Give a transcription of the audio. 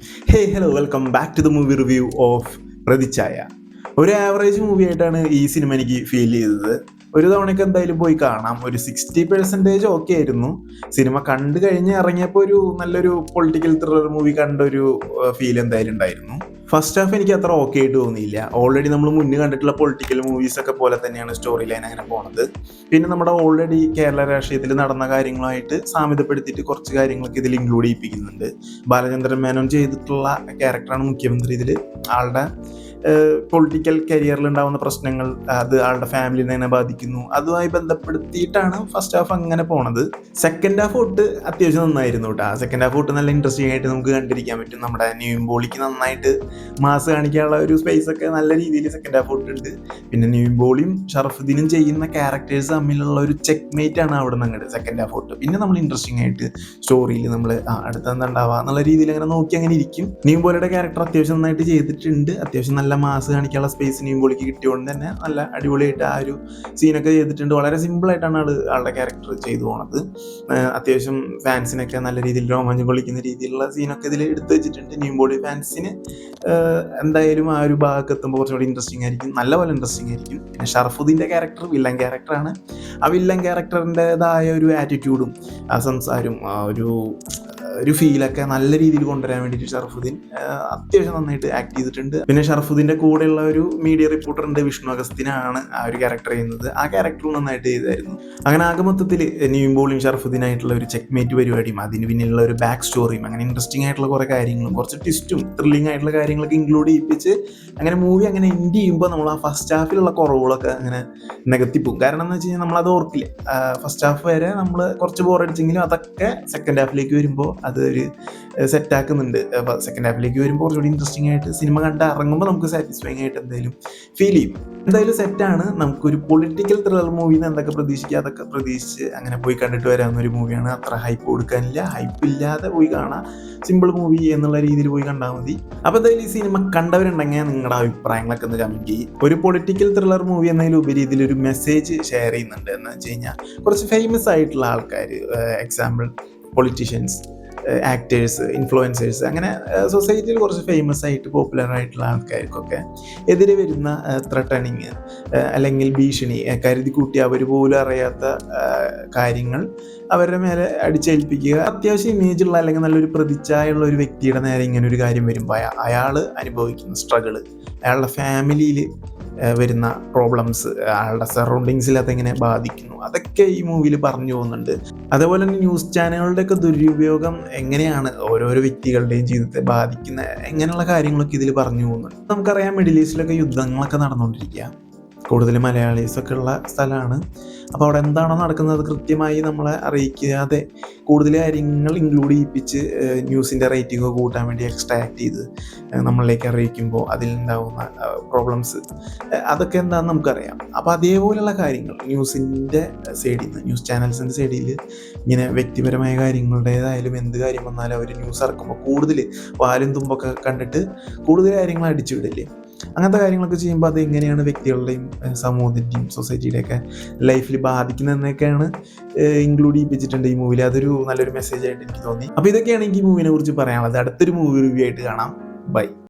Hello welcome back to the movie review of Prathichaya. ഒരു average movie ആയിട്ടാണ് ഈ cinema എനിക്ക് ഫീൽ ചെയ്തത്. ഒരു തവണയ്ക്ക് എന്തായാലും പോയി കാണാം. ഒരു 60% ഓക്കെ ആയിരുന്നു. സിനിമ കണ്ടു കഴിഞ്ഞ് ഇറങ്ങിയപ്പോൾ ഒരു നല്ലൊരു പൊളിറ്റിക്കൽ ത്രില്ലർ മൂവി കണ്ട ഒരു ഫീൽ എന്തായാലും ഉണ്ടായിരുന്നു. ഫസ്റ്റ് ഹാഫ് എനിക്ക് അത്ര ഓക്കെ ആയിട്ട് തോന്നിയില്ല. ഓൾറെഡി നമ്മൾ മുന്നേ കണ്ടിട്ടുള്ള പൊളിറ്റിക്കൽ മൂവീസ് ഒക്കെ പോലെ തന്നെയാണ് സ്റ്റോറി ലൈൻ അങ്ങനെ പോണത്. പിന്നെ നമ്മുടെ ഓൾറെഡി കേരള രാഷ്ട്രീയത്തിൽ നടന്ന കാര്യങ്ങളുമായിട്ട് സാമ്യതപ്പെടുത്തിയിട്ട് കുറച്ച് കാര്യങ്ങളൊക്കെ ഇതിൽ ഇൻക്ലൂഡ് ചെയ്യിപ്പിക്കുന്നുണ്ട്. ബാലചന്ദ്രൻ മേനോൻ ചെയ്തിട്ടുള്ള ക്യാരക്ടറാണ് മുഖ്യമന്ത്രി. ഇതിൽ ആളുടെ പൊളിറ്റിക്കൽ കരിയറിൽ ഉണ്ടാകുന്ന പ്രശ്നങ്ങൾ, അത് ആളുടെ ഫാമിലിനെ എങ്ങനെ ബാധിക്കുന്നു, അതുമായി ബന്ധപ്പെടുത്തിയിട്ടാണ് ഫസ്റ്റ് ഹാഫ് അങ്ങനെ പോണത്. സെക്കൻഡ് ഹാഫ് തൊട്ട് അത്യാവശ്യം നന്നായിരുന്നു കേട്ടോ. സെക്കൻഡ് ഹാഫ് തൊട്ട് നല്ല ഇൻട്രസ്റ്റിംഗ് ആയിട്ട് നമുക്ക് കണ്ടിരിക്കാൻ പറ്റും. നമ്മുടെ നിവിൻ നന്നായിട്ട് മാസ് കാണിക്കാനുള്ള ഒരു സ്പേസ് ഒക്കെ നല്ല രീതിയിൽ സെക്കൻഡ് ഹാഫ് തൊട്ടുണ്ട്. പിന്നെ നിവിൻ പോളിയും ഷറഫുദ്ദീനും ചെയ്യുന്ന ക്യാരക്ടേഴ്സ് തമ്മിലുള്ള ഒരു ചെക്ക് മേറ്റ് ആണ് അവിടെ നിന്ന് അങ്ങോട്ട് സെക്കൻഡ് ഹാഫ് തൊട്ട്. പിന്നെ നമ്മൾ ഇൻട്രസ്റ്റിംഗ് ആയിട്ട് സ്റ്റോറിയിൽ നമ്മൾ അടുത്ത എന്താ ഉണ്ടാവുക എന്നുള്ള രീതിയിൽ അങ്ങനെ നോക്കി അങ്ങനെ ഇരിക്കും. നിവിൻ പോളിയുടെ ക്യാരക്ടർ അത്യാവശ്യം നന്നായിട്ട് ചെയ്തിട്ടുണ്ട്. അത്യാവശ്യം നല്ല മാസ് കാണിക്കാനുള്ള സ്പേസ് നിവിൻ പോളിക്ക് കിട്ടിയോണ്ട് തന്നെ നല്ല അടിപൊളിയായിട്ട് ആ ഒരു സീനൊക്കെ ചെയ്തിട്ടുണ്ട്. വളരെ സിമ്പിളായിട്ടാണ് ആളുടെ ക്യാരക്ടർ ചെയ്തു പോണത്. അത്യാവശ്യം ഫാൻസിനൊക്കെ നല്ല രീതിയിൽ രോമാഞ്ചം കൊള്ളിക്കുന്ന രീതിയിലുള്ള സീനൊക്കെ ഇതിൽ എടുത്തു വെച്ചിട്ടുണ്ട്. നിവിൻ പോളി ഫാൻസിന് എന്തായാലും ആ ഒരു ഭാഗത്ത് എത്തുമ്പോൾ കുറച്ചുകൂടി ഇൻട്രസ്റ്റിംഗ് ആയിരിക്കും, നല്ലപോലെ ഇൻട്രസ്റ്റിംഗ് ആയിരിക്കും. പിന്നെ ഷറഫുദ്ദീൻ്റെ ക്യാരക്ടർ വില്ലൻ ക്യാരക്ടറാണ്. ആ വില്ലൻ ക്യാരക്ടറിൻ്റെതായ ഒരു ആറ്റിറ്റ്യൂഡും ആ സംസാരവും ആ ഒരു ഫീലൊക്കെ നല്ല രീതിയിൽ കൊണ്ടുവരാൻ വേണ്ടിയിട്ട് ഷറഫുദ്ദീൻ അത്യാവശ്യം നന്നായിട്ട് ആക്ട് ചെയ്തിട്ടുണ്ട്. പിന്നെ ഷറഫുദ്ദീൻ്റെ കൂടെയുള്ള ഒരു മീഡിയ റിപ്പോർട്ടറിൻ്റെ വിഷ്ണു അഗസ്തിനാണ് ആ ഒരു ക്യാരക്ടർ ചെയ്യുന്നത്. ആ ക്യാരക്ടറും നന്നായിട്ട് ചെയ്തായിരുന്നു. അങ്ങനെ ആകെ മൊത്തത്തിൽ നിവിൻ പോളിയും ഷറഫുദ്ദീനായിട്ടുള്ള ഒരു ചെക്ക്മേറ്റ് പരിപാടിയും അതിന് പിന്നിലുള്ള ഒരു ബാക്ക് സ്റ്റോറിയും അങ്ങനെ ഇൻട്രസ്റ്റിംഗ് ആയിട്ടുള്ള കുറേ കാര്യങ്ങളും കുറച്ച് ട്വിസ്റ്റും ത്രില്ലിംഗ് ആയിട്ടുള്ള കാര്യങ്ങളൊക്കെ ഇൻക്ലൂഡ് ചെയ്യിപ്പിച്ച് അങ്ങനെ മൂവി അങ്ങനെ എൻഡ് ചെയ്യുമ്പോൾ നമ്മൾ ആ ഫസ്റ്റ് ഹാഫിലുള്ള കുറവുകളൊക്കെ അങ്ങനെ നികത്തിപ്പോകും. കാരണം എന്ന് വെച്ച് കഴിഞ്ഞാൽ നമ്മളത് ഓർക്കില്ല. ഫസ്റ്റ് ഹാഫ് വരെ നമ്മൾ കുറച്ച് ബോറടിച്ചെങ്കിലും അതൊക്കെ സെക്കൻഡ് ഹാഫിലേക്ക് വരുമ്പോൾ അത് ഒരു സെറ്റാക്കുന്നുണ്ട്. അപ്പോൾ സെക്കൻഡ് ഹാഫിലേക്ക് വരുമ്പോൾ കുറച്ചുകൂടി ഇൻട്രസ്റ്റിംഗ് ആയിട്ട് സിനിമ കണ്ട് ഇറങ്ങുമ്പോൾ നമുക്ക് സാറ്റിസ്ഫൈങ് ആയിട്ട് എന്തായാലും ഫീൽ ചെയ്യും. എന്തായാലും സെറ്റാണ്. നമുക്കൊരു പൊളിറ്റിക്കൽ ത്രില്ലർ മൂവിന്ന് എന്തൊക്കെ പ്രതീക്ഷിക്കുക അതൊക്കെ പ്രതീക്ഷിച്ച് അങ്ങനെ പോയി കണ്ടിട്ട് വരാവുന്ന ഒരു മൂവിയാണ്. അത്ര ഹൈപ്പ് കൊടുക്കാനില്ല, ഹൈപ്പ് ഇല്ലാതെ പോയി കാണാം. സിമ്പിൾ മൂവി എന്നുള്ള രീതിയിൽ പോയി കണ്ടാൽ മതി. അപ്പോൾ എന്തായാലും ഈ സിനിമ കണ്ടവരുണ്ടെങ്കിൽ നിങ്ങളുടെ അഭിപ്രായങ്ങളൊക്കെ ഒന്ന് കമൻറ്റ് ചെയ്യും. ഒരു പൊളിറ്റിക്കൽ ത്രില്ലർ മൂവി എന്നതിലുപരി ഇതിലൊരു മെസ്സേജ് ഷെയർ ചെയ്യുന്നുണ്ട്. എന്ന് വെച്ച് കഴിഞ്ഞാൽ കുറച്ച് ഫേമസ് ആയിട്ടുള്ള ആൾക്കാർ, എക്സാമ്പിൾ പൊളിറ്റീഷ്യൻസ്, ആക്ടേഴ്സ്, ഇൻഫ്ലുവൻസേഴ്സ്, അങ്ങനെ സൊസൈറ്റിയിൽ കുറച്ച് ഫേമസ് ആയിട്ട് പോപ്പുലർ ആയിട്ടുള്ള ആൾക്കാർക്കൊക്കെ എതിരെ വരുന്ന ത്രട്ടണിങ് അല്ലെങ്കിൽ ഭീഷണി കരുതി കൂട്ടി അവർ പോലും അറിയാത്ത കാര്യങ്ങൾ അവരുടെ മേലെ അടിച്ചേൽപ്പിക്കുക. അത്യാവശ്യം ഇമേജുള്ള അല്ലെങ്കിൽ നല്ലൊരു പ്രതിച്ഛായുള്ള ഒരു വ്യക്തിയുടെ നേരെ ഇങ്ങനെ ഒരു കാര്യം വരുമ്പോൾ അയാൾ അനുഭവിക്കുന്ന സ്ട്രഗിള്, അയാളുടെ ഫാമിലിയിൽ വരുന്ന പ്രോബ്ലംസ്, അയാളുടെ സറൗണ്ടിങ്സിൽ അതെങ്ങനെ ബാധിക്കുന്നു, അതൊക്കെ ഈ മൂവിയിൽ പറഞ്ഞു പോകുന്നുണ്ട്. അതേപോലെ തന്നെ ന്യൂസ് ചാനലുകളുടെയൊക്കെ ദുരുപയോഗം എങ്ങനെയാണ് ഓരോരോ വ്യക്തികളുടെയും ജീവിതത്തെ ബാധിക്കുന്ന എങ്ങനെയുള്ള കാര്യങ്ങളൊക്കെ ഇതിൽ പറഞ്ഞു പോകുന്നുണ്ട്. നമുക്കറിയാം മിഡിൽ ഈസ്റ്റിലൊക്കെ യുദ്ധങ്ങളൊക്കെ നടന്നുകൊണ്ടിരിക്കുക. കൂടുതൽ മലയാളീസൊക്കെ ഉള്ള സ്ഥലമാണ്. അപ്പോൾ അവിടെ എന്താണോ നടക്കുന്നത് കൃത്യമായി നമ്മളെ അറിയിക്കാതെ കൂടുതൽ കാര്യങ്ങൾ ഇൻക്ലൂഡ് ചെയ്യിപ്പിച്ച് ന്യൂസിൻ്റെ റേറ്റിംഗ് കൂട്ടാൻ വേണ്ടി എക്സ്ട്രാക്ട് ചെയ്ത് നമ്മളിലേക്ക് അറിയിക്കുമ്പോൾ അതിലുണ്ടാകുന്ന പ്രോബ്ലംസ് അതൊക്കെ എന്താണെന്ന് നമുക്കറിയാം. അപ്പോൾ അതേപോലെയുള്ള കാര്യങ്ങൾ ന്യൂസിൻ്റെ സൈഡിൽ നിന്ന്, ന്യൂസ് ചാനൽസിൻ്റെ സൈഡിൽ ഇങ്ങനെ വ്യക്തിപരമായ കാര്യങ്ങളുടേതായാലും എന്ത് കാര്യം വന്നാലും അവർ ന്യൂസ് ഇറക്കുമ്പോൾ കൂടുതൽ വാലും തുമ്പൊക്കെ കണ്ടിട്ട് കൂടുതൽ കാര്യങ്ങൾ അടിച്ചു വിടില്ലേ. അങ്ങനത്തെ കാര്യങ്ങളൊക്കെ ചെയ്യുമ്പോൾ അത് എങ്ങനെയാണ് വ്യക്തികളുടെയും സമൂഹത്തിൻ്റെയും സൊസൈറ്റിയുടെയൊക്കെ ലൈഫിൽ ബാധിക്കുന്നതെന്നൊക്കെയാണ് ഇൻക്ലൂഡ് ചെയ്യിപ്പിച്ചിട്ടുണ്ട് ഈ മൂവിയിൽ. അതൊരു നല്ലൊരു മെസ്സേജ് ആയിട്ട് എനിക്ക് തോന്നി. അപ്പോൾ ഇതൊക്കെയാണ് എനിക്ക് ഈ മൂവിനെ കുറിച്ച് പറയാനുള്ളത്. അടുത്തൊരു മൂവി റിവ്യൂ ആയിട്ട് കാണാം. ബൈ.